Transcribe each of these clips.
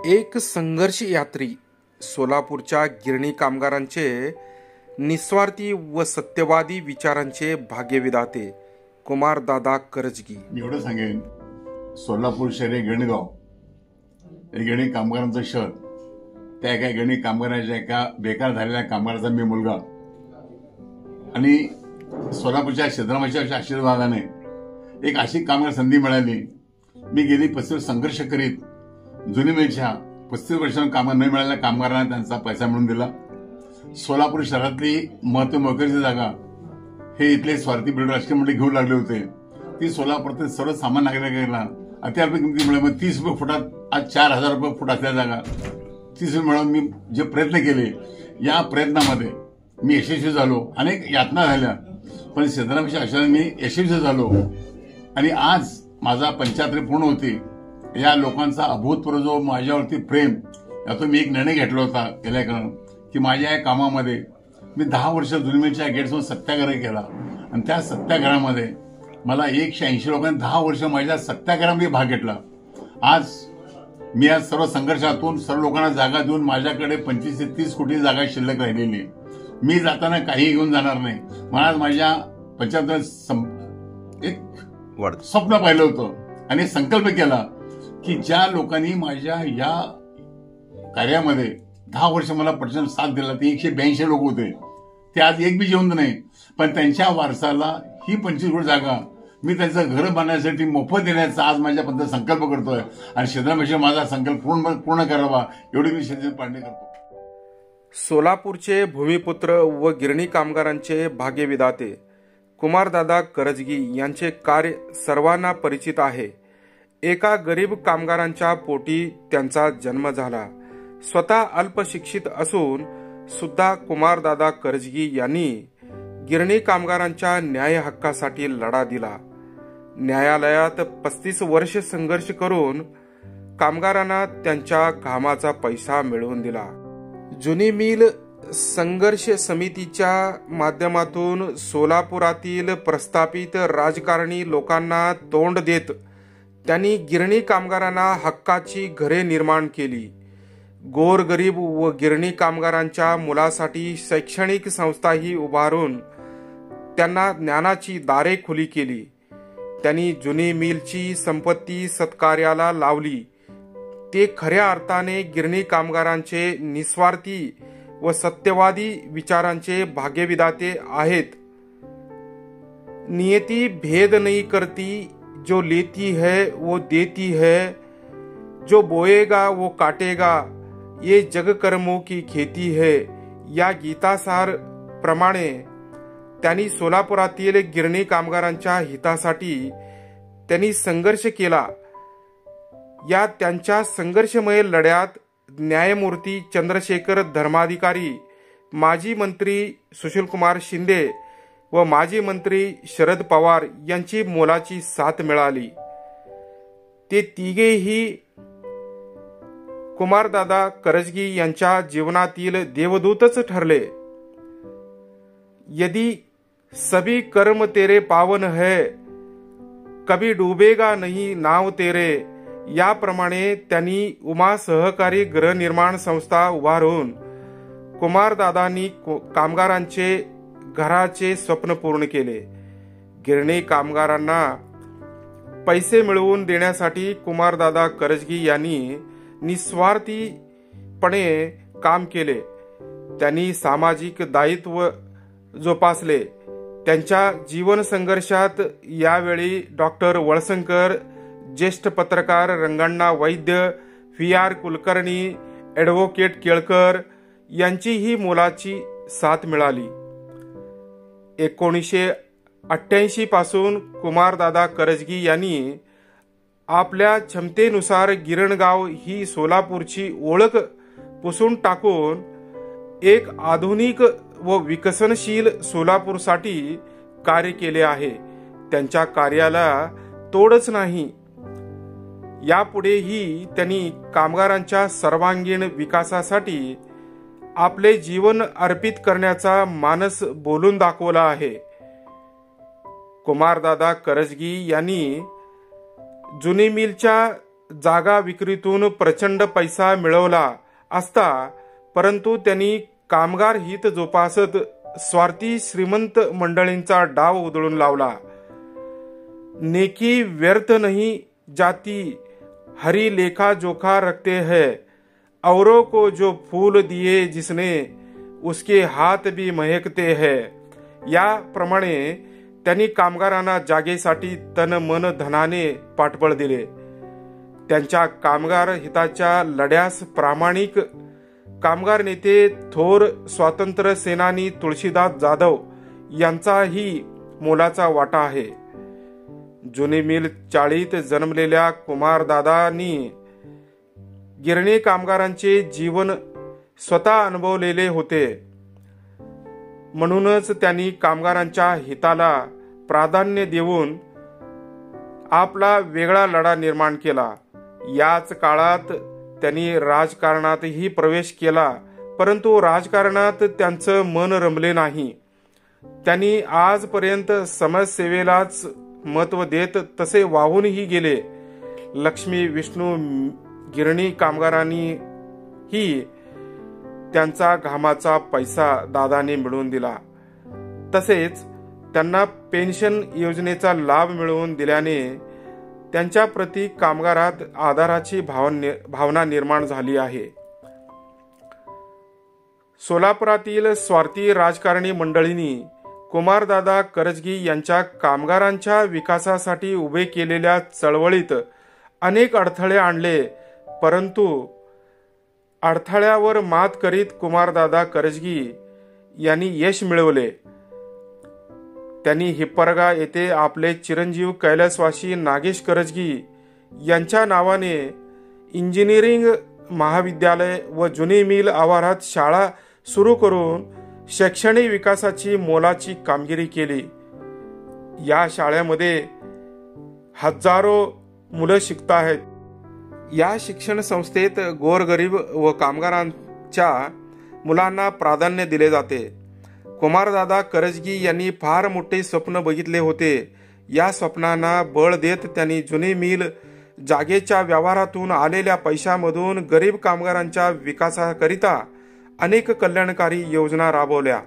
एक संघर्ष यात्री सोलापूरच्या गिरणी कामगारांचे निस्वार्थी व सत्यवादी विचारांचे भाग्यविधाते कुमारदादा करजगी. एवढं सांगेन, सोलापूर शहर हे गिरणगाव, हे गिरणी कामगारांचं शहर. त्या एका गिरणी कामगाराच्या एका बेकार झालेल्या कामगाराचा मी मुलगा आणि सोलापूरच्या सिद्धरामाच्या आशीर्वादाने एक अशी कामगार संधी मिळाली. मी गेली 35 वर्ष संघर्ष करीत जुनी मिलच्या 35 वर्षांना कामगार न मिळालेल्या कामगारांना त्यांचा पैसा मिळवून दिला. सोलापूर शहरातली महत्वाची जागा हे इथले स्वार्थी बिल्डर राजकीय मंडळी घेऊ लागले होते. ती सोलापूरातील सर्व सामान्य नागरिकांना अत्यल्प किमती मिळाली. 30 रुपये फुटात आज 4000 रुपये फुट असल्या जागा 30 रुपये मिळवून मी जे प्रयत्न केले, या प्रयत्नामध्ये मी यशस्वी झालो. अनेक यातना झाल्या, पण सिद्धरामाच्या आशीर्वादाने मी यशस्वी झालो आणि आज माझा 75 पूर्ण होती. या लोकांचा अभूतपूर्व जो माझ्यावरती प्रेम, यातून मी एक निर्णय घेतला होता गेल्या काळात की माझ्या या कामामध्ये मी 10 वर्ष जुनीमेच्या गेटसमोर सत्याग्रह केला आणि त्या सत्याग्रहामध्ये मला 180 लोकांनी 10 वर्ष माझ्या सत्याग्रहामध्ये भाग घेतला. आज मी या सर्व संघर्षातून सर्व लोकांना जागा देऊन माझ्याकडे 25 ते 30 कोटी जागा शिल्लक राहिलेली आहे. मी जाताना काही घेऊन जाणार नाही. मला माझ्या 75 एक स्वप्न पाहिलं होतं आणि संकल्प केला की ज्या लोकांनी माझ्या या कार्यामध्ये 10 वर्ष मला प्रचंड साथ दिला, ते 182 लोक होते. ते आज एक बी जिवंत नाही, पण त्यांच्या वारसाला ही 25 कोटी जागा मी त्यांचं घर बांधण्यासाठी मोफत देण्याचा आज माझ्याबद्दल संकल्प करतोय आणि सिद्धरामेश्वर माझा संकल्प पूर्ण करावा एवढी मी शेतकरी पाडणे करतो. सोलापूरचे भूमिपुत्र व गिरणी कामगारांचे भाग्यविधाते कुमारदादा करजगी यांचे कार्य सर्वांना परिचित आहे. एका गरीब कामगारांच्या पोटी त्यांचा जन्म झाला. स्वतः अल्पशिक्षित असून सुद्धा कुमारदादा करजगी यांनी गिरणी कामगारांच्या न्याय हक्कासाठी लढा दिला. न्यायालयात 35 वर्ष संघर्ष करून कामगारांना त्यांच्या घामाचा पैसा मिळवून दिला. जुनी मिल संघर्ष समितीच्या माध्यमातून सोलापुरातील प्रस्थापित राजकारणी लोकांना तोंड देत त्यांनी गिरणी कामगारांना हक्काची घरे निर्माण केली. गोरगरीब व गिरणी कामगारांच्या मुलासाठी शैक्षणिक संस्थाही उभारून त्यांना ज्ञानाची दारे खुली केली. त्यांनी जुनी मिलची संपत्ती सत्कार्याला लावली. ते खऱ्या अर्थाने गिरणी कामगारांचे निस्वार्थी व सत्यवादी विचारांचे भाग्यविधाते आहेत. नियति भेद नहीं करती, जो लेती है वो देती है, जो बोएगा वो काटेगा, ये जग कर्मों की खेती है. या गीतासार प्रमाणे त्यांनी सोलापुरातील गिरणी कामगारांच्या हितासाठी त्यांनी संघर्ष केला. या त्यांच्या संघर्षमय लढ्यात न्यायमूर्ती चंद्रशेखर धर्माधिकारी, माजी मंत्री सुशीलकुमार शिंदे व माजी मंत्री शरद पवार यांची मोलाची साथ मिळाली. ते तिघेही कुमारदादा करजगी यांच्या जीवनातील देवदूतच ठरले. यदि सभी कर्म तेरे पावन है, कभी डूबेगा नहीं नाव तेरे. याप्रमाणे त्यांनी उमा सहकारी गृहनिर्माण संस्था उभारून कुमारदादांनी कामगारांचे घराचे स्वप्न पूर्ण केले. गिरणी कामगारांना पैसे मिळवून देण्यासाठी कुमारदादा करजगी यांनी निस्वार्थीपणे काम केले. त्यांनी सामाजिक दायित्व जोपासले. त्यांच्या जीवन संघर्षात यावेळी डॉक्टर वळसंकर, ज्येष्ठ पत्रकार रंगण्णा वैद्य, VR कुलकर्णी, ॲडव्होकेट केळकर यांचीही मोलाची साथ मिळाली. 1988 पासून कुमारदादा करजगी यांनी आपल्या क्षमतेनुसार गिरणगाव ही सोलापूरची ओळख पुसून टाकून एक आधुनिक व विकसनशील सोलापूरसाठी कार्य केले आहे. त्यांच्या कार्याला तोडच नाही. यापुढेही त्यांनी कामगारांच्या सर्वांगीण विकासासाठी आपले जीवन अर्पित करण्याचा मानस बोलून दाखवला आहे. कुमारदादा करजगी यांनी जुनी मिलच्या जागा विक्रीतून प्रचंड पैसा मिळवला असता, परंतु त्यांनी कामगार हित जोपासत स्वार्थी श्रीमंत मंडळींचा डाव उधळून लावला. नेकी व्यर्थ नहीं जाती, हरी लेखा जोखा रखते हैं, औरों को जो फूल दिए जिसने, उसके हात भी महकते हैं. याप्रमाणे त्यांनी कामगारांना जागेसाठी तन मन धनाने पाठबळ दिले. त्यांच्या कामगार हिताच्या लढ्यास प्रामाणिक कामगार नेते थोर स्वातंत्र्य सेनानी तुळशीदास जाधव यांचाही मोलाचा वाटा आहे. जुनी मिल चाळीत जन्मलेल्या कुमारदादांनी गिरणी कामगारांचे जीवन स्वतः अनुभवलेले होते. म्हणूनच त्यांनी कामगारांच्या हिताला प्राधान्य देऊन आपला वेगळा लढा निर्माण केला. याच काळात त्यांनी राजकारणातही प्रवेश केला, परंतु राजकारणात त्यांचं मन रमले नाही. त्यांनी आजपर्यंत समाजसेवेलाच महत्त्व देत तसे वाहूनही गेले. लक्ष्मी विष्णू गिरणी कामगारांनीही त्यांचा घामाचा पैसा दादाने मिळवून दिला. तसेच त्यांना पेन्शन योजनेचा लाभ मिळवून दिल्याने त्यांच्या प्रति कामगारात आदराची भावना निर्माण झाली आहे. सोलापुरातील स्वार्थी राजकारणी मंडळींनी कुमारदादा करजगी यांच्या कामगारांच्या विकासासाठी उभे केलेल्या चळवळीत अनेक अडथळे आणले, परंतु अडथळ्यावर मात करीत कुमारदादा करजगी यांनी यश मिळवले. त्यांनी हिप्परगा येथे आपले चिरंजीव कैलासवासी नागेश करजगी यांच्या नावाने इंजिनिअरिंग महाविद्यालय व जुनी मिल आवारात शाळा सुरू करून शैक्षणिक विकासाची मोलाची कामगिरी केली. या शाळेमध्ये हजारो मुलं शिकत आहेत. या शिक्षण संस्थेत गोरगरीब व कामगारांच्या मुलांना प्राधान्य दिले जाते. कुमारदादा करजगी यांनी फार मोठे स्वप्न बघितले होते. या स्वप्नांना बळ देत त्यांनी जुनी मिल जागेच्या व्यवहारातून आलेल्या पैशामधून गरीब कामगारांच्या विकासाकरिता अनेक कल्याणकारी योजना राबवल्या.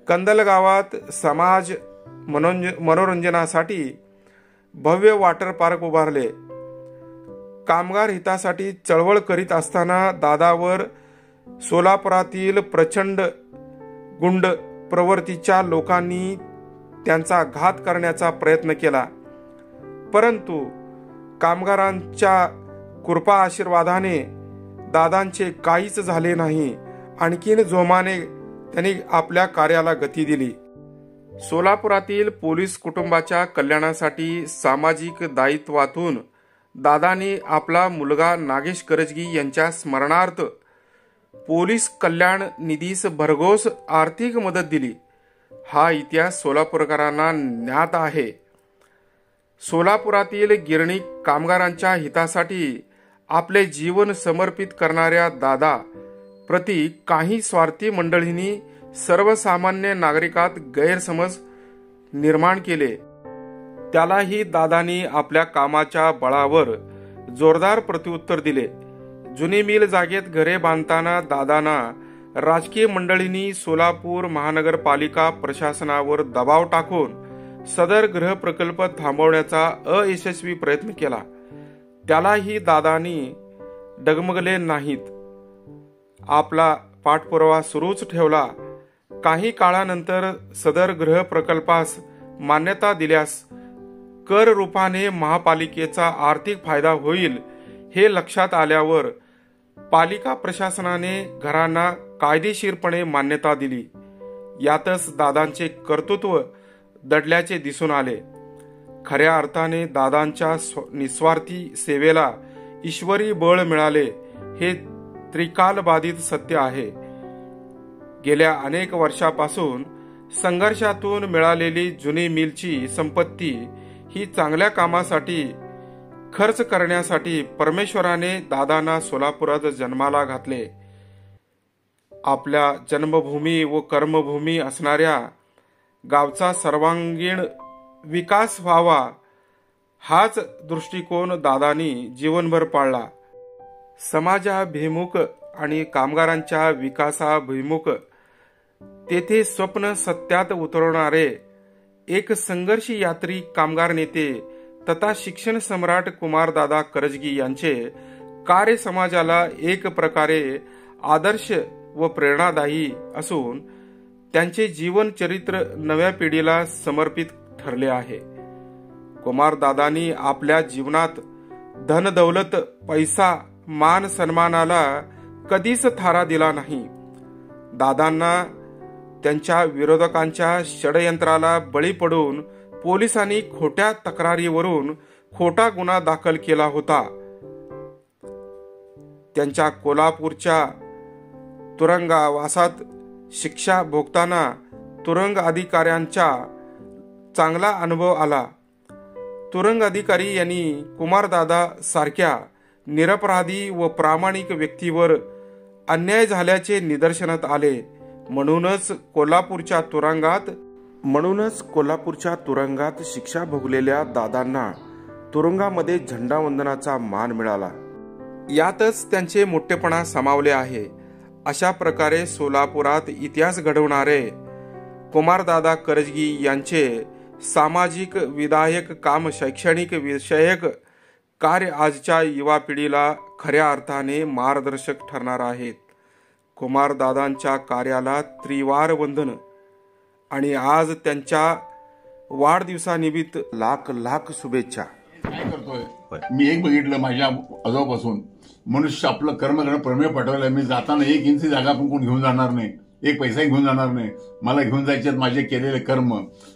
कंदल गावात समाज मनोरंजनासाठी भव्य वॉटर पार्क उभारले. कामगार हितासाठी चळवळ करीत असताना दादावर सोलापुरातील प्रचंड गुंड प्रवृत्तीच्या लोकांनी त्यांचा घात करण्याचा प्रयत्न केला, परंतु कामगारांच्या कृपा आशीर्वादाने दादांचे काहीच झाले नाही. आणखीन जोमाने त्यांनी आपल्या कार्याला गती दिली. सोलापुरातील पोलीस कुटुंबाच्या कल्याणासाठी सामाजिक दायित्वातून दादांनी आपला मुलगा नागेश करजगी यांच्या स्मरणार्थ पोलीस कल्याण निधीस भरघोस आर्थिक मदत दिली. हा इतिहास सोलापूरकरांना ज्ञात आहे. सोलापुरातील गिरणी कामगारांच्या हितासाठी आपले जीवन समर्पित करणाऱ्या दादा प्रति काही स्वार्थी मंडळींनी सर्वसामान्य नागरिकात गैरसमज निर्माण केले. त्यालाही दादांनी आपल्या कामाच्या बळावर जोरदार प्रत्युत्तर दिले. जुनी मिल जागेत घरे बांधताना दादांना राजकीय मंडळींनी सोलापूर महानगरपालिका प्रशासनावर दबाव टाकून सदर गृह प्रकल्प थांबवण्याचा अयशस्वी प्रयत्न केला. त्यालाही दादांनी डगमगले नाहीत. आपला पाठपुरावा सुरूच ठेवला. काही काळानंतर सदर गृह प्रकल्पास मान्यता दिल्यास कर रूपाने महापालिकेचा आर्थिक फायदा होईल हे लक्षात आल्यावर पालिका प्रशासनाने घरांना कायदेशीरपणे मान्यता दिली. यातच दादांचे कर्तृत्व दडल्याचे दिसून आले. खऱ्या अर्थाने दादांच्या निस्वार्थी सेवेला ईश्वरी बळ मिळाले हे त्रिकालबाधित सत्य आहे. गेल्या अनेक वर्षापासून संघर्षातून मिळालेली जुनी मिलची संपत्ती ही चांगल्या कामासाठी खर्च करण्यासाठी परमेश्वराने दादांना सोलापुरात जन्माला घातले. आपल्या जन्मभूमी व कर्मभूमी असणाऱ्या गावचा सर्वांगीण विकास व्हावा हाच दृष्टिकोन दादांनी जीवनभर पाळला. समाजाभिमुख आणि कामगारांच्या विकासाभिमुख तेथे स्वप्न सत्यात उतरवणारे एक संघर्षी यात्री कामगार नेते तथा शिक्षण सम्राट कुमारदादा करजगी यांचे कार्य समाजाला एक प्रकारे आदर्श व प्रेरणादायी असून त्यांचे जीवन चरित्र नव्या पिढीला समर्पित ठरले आहे. कुमारदादांनी आपल्या जीवनात धन दौलत पैसा मान सन्मानाला कधीच थारा दिला नाही. दादांना त्यांच्या विरोधकांच्या षडयंत्राला बळी पडून पोलिसांनी खोट्या तक्रारीवरून खोटा गुन्हा दाखल केला होता. त्यांच्या कोल्हापूरच्या तुरुंगवासात शिक्षा भोगताना तुरुंग अधिकाऱ्यांचा चांगला अनुभव आला. तुरुंग अधिकारी यांनी कुमारदादा सारख्या निरपराधी व प्रामाणिक व्यक्तीवर अन्याय झाल्याचे निदर्शनात आले. म्हणूनच कोल्हापूरच्या तुरुंगात शिक्षा भोगलेल्या दादांना तुरुंगामध्ये झेंडावंदनाचा मान मिळाला. यातच त्यांचे मोठेपणा सामावले आहे. अशा प्रकारे सोलापुरात इतिहास घडवणारे कुमारदादा करजगी यांचे सामाजिक विधायक काम शैक्षणिक विषयक कार्य आजच्या युवा पिढीला खऱ्या अर्थाने मार्गदर्शक ठरणार आहेत. कुमारदादांच्या कार्याला त्रिवार वंदन आणि आज त्यांच्या वाढदिवसानिमित्त लाख लाख शुभेच्छा. काय करतोय मी एक बघितलं माझ्या आजोबापासून, मनुष्य आपलं कर्म करणं प्रमेय पटवलंय. मी जाताना 1 इंची जागा पण कोण घेऊन जाणार नाही, 1 पैसा घेऊन जाणार नाही. मला घेऊन जायचे माझे केलेले कर्म.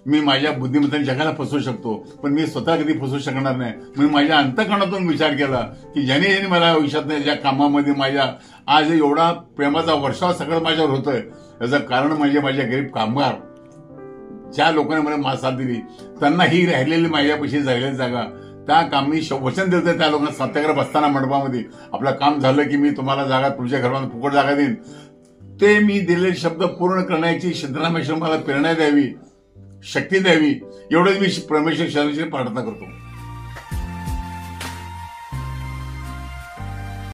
मी माझ्या बुद्धिमत्तेने जगाला फसवू शकतो पण मी स्वतः कधी फसवू शकणार नाही. मी माझ्या अंतःकरणातून विचार केला की ज्याने मला आयुष्यात ज्या कामामध्ये माझ्या आज एवढा प्रेमाचा वर्षाव सगळं माझ्यावर होतोय याचं कारण म्हणजे माझे गरीब कामगार, ज्या लोकांनी मला साथ दिली त्यांना ही राहिलेली माझ्यापाशी राहिलेली जागा त्या काम मी वचन दिलं त्या लोकांना सत्याग्रह बसताना मंडपामध्ये आपलं काम झालं की मी तुम्हाला जागा तुमच्या घरामध्ये फुकट जागा देईन. ते मी दिलेले शब्द पूर्ण करण्याची सिद्धरामेश्वर मला प्रेरणा द्यावी, शक्ती द्यावी एवढंच मी परमेश्वर शरणाची प्रार्थना करतो.